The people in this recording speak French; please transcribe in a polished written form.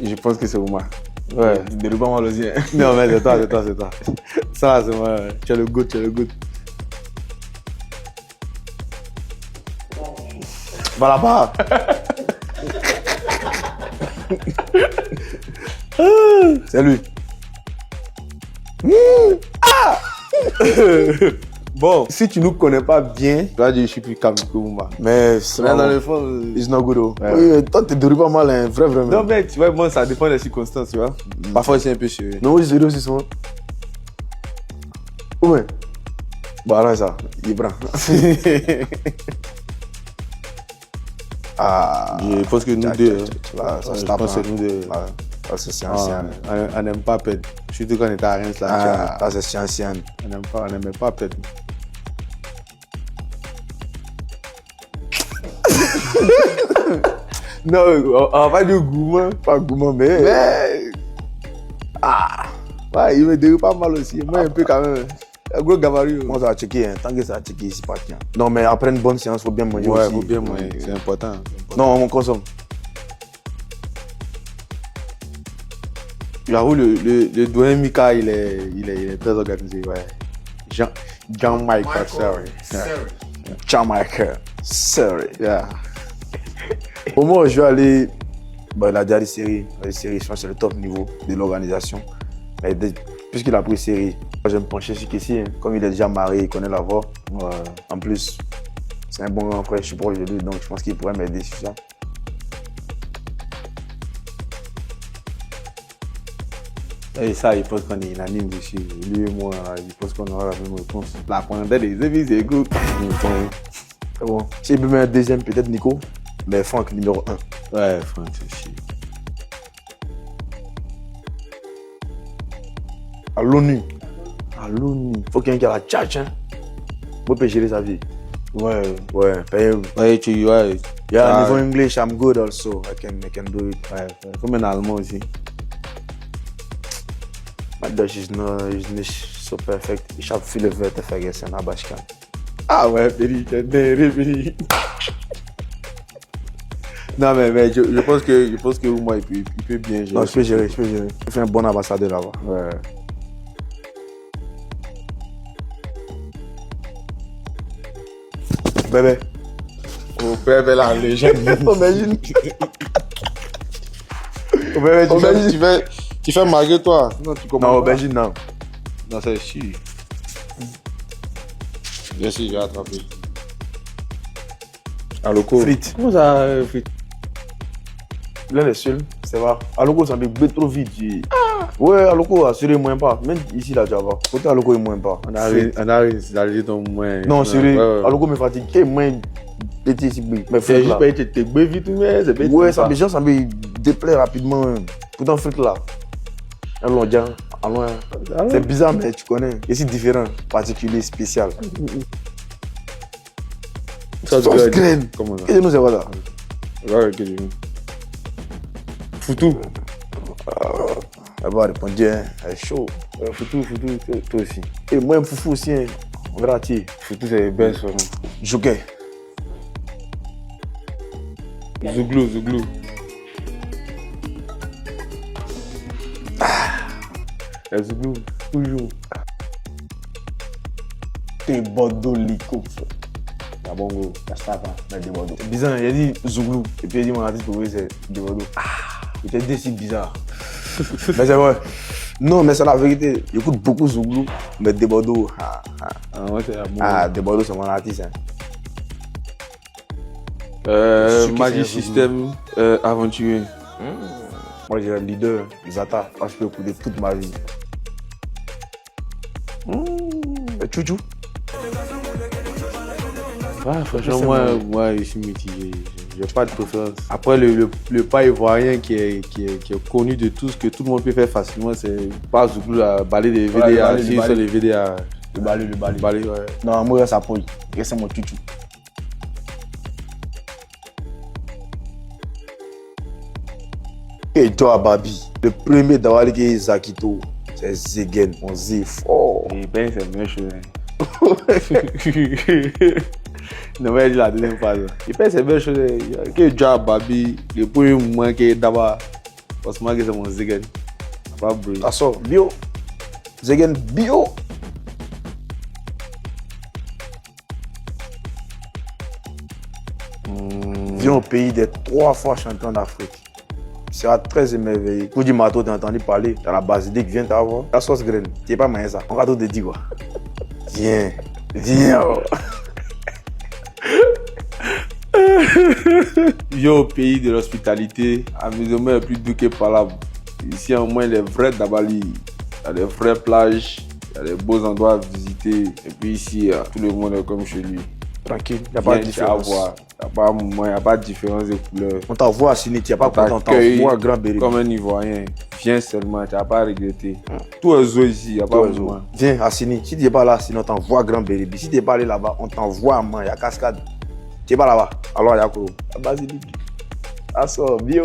Je pense que c'est Oumar. Ouais. De pas mal aussi. Non, mais c'est toi. Ça, c'est moi. Tu as le goût. Voilà pas. C'est lui. Ah. Bon, si tu ne nous connais pas bien, tu vas dire je suis plus calme que Oumar. Mais c'est dans le fond, it's not good. Oh. Ouais. Oui, toi, tu ne pas mal, hein, vraiment. Non, mais tu vois, moi, ça dépend des circonstances, tu vois. Parfois, c'est un peu sérieux. Non, je suis sérieux aussi, souvent. Ouais. Bon, alors ça, il prend. Ah. Je pense que nous deux. Ça se je tape. pense que nous deux. C'est ancien. On n'aime pas perdre. Surtout quand on est à Reims là. C'est ancien. On n'aimait pas perdre. Non, on va dire gourmand, pas gourmand, mais. Ah! Ouais, il me déroule pas mal aussi. Moi, un peu quand même. Un gros gabarit. Moi, ça va checker, hein. Tant que ça va checker ici, pas tiens. Non, mais après une bonne séance, il faut bien manger aussi. Ouais, il faut bien manger, c'est important. Non, on consomme. J'avoue, le doyen Mika, il est très organisé, ouais. Jean-Michael Serre. Jean-Michael Serre. Yeah. Au moins, je vais aller. Bon, il a déjà des séries. Je pense que c'est le top niveau de l'organisation. Mais puisqu'il a pris série, je vais me pencher sur Kessie. Hein. Comme il est déjà marié, il connaît la voix. Ouais. En plus, c'est un bon grand frère, je suis proche de lui, donc je pense qu'il pourrait m'aider sur ça. Et ça, il pense qu'on est unanime dessus. Lui et moi, il pense qu'on aura la même réponse. La première des amis, c'est good. C'est bon. S'il peut mettre un deuxième, peut-être Nico. Mais Franck, numéro 1. Ouais, Franck, c'est chiant. À l'ONU. Faut quelqu'un qui a la tchatch, hein. Moi, peut gérer sa vie. Ouais. Ouais, Ouais. Yeah, niveau English, I'm good also. I can do it. Ouais. Comme un Allemand aussi. My Dutch is nicht so perfect. Ich habe viele Wörter vergessen, aber ich kann. Ah ouais, Péri. Non, mais je pense que moi, il peut bien gérer. Non, je peux gérer. Je fais un bon ambassadeur là-bas. Ouais. Bébé. Oh, bébé, la légende. Imagine. Bébé, tu fais malgré toi. Non, tu comprends Non, pas. aubergine, non. Non, c'est chiant. Bien sûr, je vais attraper. Aloko. Frites. Comment ça, frites? L'un des seuls, c'est vrai. Aloko, ça me bet trop vite. Ouais, Aloko, assurez-moi pas. Même ici, là, tu vas voir. Côté Aloko, il moins pas. On a c'est ton moins. Non, sérieux. Ouais. Aloko me fatigue. Et moins petit ici. Mais C'est frites juste là. pas été vite, mais c'est pas. Ouais, ça me déplaît rapidement. Pourtant, frites là. Un long dia, en loin. C'est bizarre, mais tu connais. Et c'est différent, particulier, spécial. Sauce graine. Comment ça? Qu'est-ce que nous avons là? Ouais, que j'ai vu. Foutou. Elle va répondre, hein. Elle est chaud. Foutou, toi aussi. Et moi, un foufou aussi, hein. On verra, tiens. Foutou, c'est belle soirée. Joker. Zouglou. Zouglou, toujours. T'es Bordeaux, Lico. La bongo, la stapa, la de Bordeaux. C'est bizarre, il a dit Zouglou. Et puis il a dit mon artiste pour c'est de Bordeaux. Il était si bizarre. Mais c'est vrai. Non, mais c'est la vérité. J'écoute beaucoup Zouglou, mais de Bordeaux. Ouais, c'est la bongo. De Bordeaux, c'est mon artiste. Hein. Magic System, aventurier. Moi, j'ai le leader, Zata. Moi, je peux écouter toute ma vie. Chouchou. Ouais, franchement, moi, je suis mitigé. J'ai pas de préférence. Après, le pas ivoirien qui est connu de tous, que tout le monde peut faire facilement, c'est pas Zouglou à balayer des VDA. Si sur les VDA. Le balai. Ouais. Non, moi, ça poille. C'est mon chouchou. Et toi, Babi, le premier d'avoir dit Zakito, c'est Zegen, on dit fort. Et ben, c'est la même chose. Non, mais il dit la deuxième phase. Il pense c'est la même chose. Que Joe Babi, le premier moment qui est d'abord, Forcément que c'est mon Zegen. Pas brûler. Ça sort, bio. Zegen bio. Viens au pays des 3 fois champion d'Afrique. Tu seras très émerveillé. Pour dire Mato, t'as entendu parler dans la basilique, viens t'avoir. La sauce graine, tu n'es pas maïs ça. On va tout te dire quoi. Viens, viens. Oh. Viens au pays de l'hospitalité. Amusement est plus doux que palable. Ici, au moins, les vrais Dabali. Il y a des vraies plages. Il y a des beaux endroits à visiter. Et puis ici, tout le monde est comme chez lui. Tranquille, il n'y a pas de différence. Il n'y a pas de différence de couleur. On t'envoie à Sinit, il n'y a pas de on t'envoie à Grand Béry. Comme un Ivoirien. Viens seulement, tu n'as pas à regretter. Tous les eaux ici, il n'y a pas besoin. Viens à Sinit. Si tu n'es pas là, sinon on t'envoie à Grand Béry. Si tu n'es pas allé là-bas, on t'envoie à Man, il y a Cascade. Tu n'es pas là-bas, alors il y a quoi? La basilique. Ça sort bio.